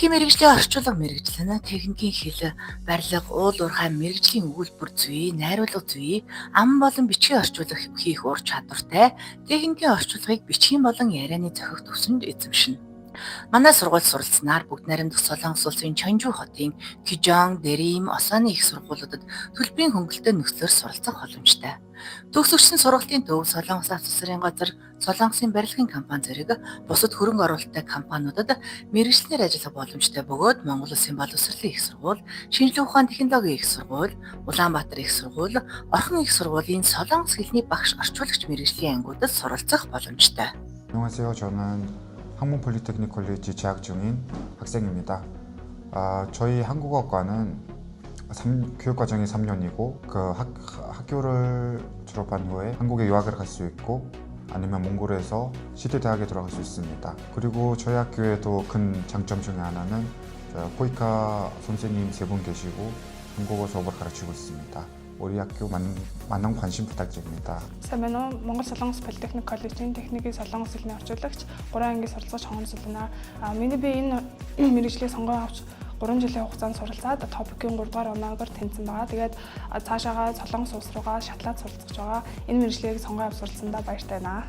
IT мэргэжлийн орчуулга мэргэжлэн техникийн хэл, барилга, уул уурхай мэргэжлийн өгүүлбэр зүй, найруулга зүй, ам болон бичгийн орчуулга хийх ур чадвартай техникийн орчуулгыг бичгийн болон ярианы зохих төвсөнд эзэмшинэ. Манай сургууль суралцсанаар бүгд найрамдах Солонгос улсын Чонжу хотын Кижон, Дэрим, Осоны их сургуулиудад төлбөрийн хөнгөлөлтөй нөхцөлөөр суралцах боломжтой. Төгсөгчсөн сургалтын төв Солонгос авто засрын газар, Солонгосын барилгын компани зэрэг бусад хөрөнгө оруулалттай компаниудад мэргэжлэр ажиллах боломжтой бөгөөд Монгол Улсын боловсролын их сургууль, шинжлэх ухааны технологийн их сургууль, Улаанбаатар их сургууль, Орхон их сургуулийн Солонгос хэлний багш орчуулагч мэргэжлийн ангиудад суралцах боломжтой. 안녕하세요. 저는 항문 폴리테크닉 콜리지 재학 중인 학생입니다. 저희 한국어과는 교육과정이 3년이고 그 학교를 졸업한 후에 한국에 유학을 갈 수 있고 아니면 몽골에서 시대대학에 들어갈 수 있습니다. 그리고 저희 학교에도 큰 장점 중에 하나는 코이카 선생님 3분 계시고 한국어 수업을 가르치고 있습니다. 우리 학교 많은 관심 부탁드립니다. Сайн байна уу? Монгол Солонгос Политехник коллежийн техникийн солонгос хэлний орчуулагч 3 ангид суралцаж хоногдсон байна. Би энэ мэргэжлийг сонгон авч 3 жилийн хугацаанд суралцаад топикийн 3 дугаар оноогоор тэнцсэн байгаа. Тэгээд цаашаага солонгос улс руугаа шатлаад суралцах байгаа. Энэ мэргэжлийг сонгон авч суралцсандаа баяртай байна.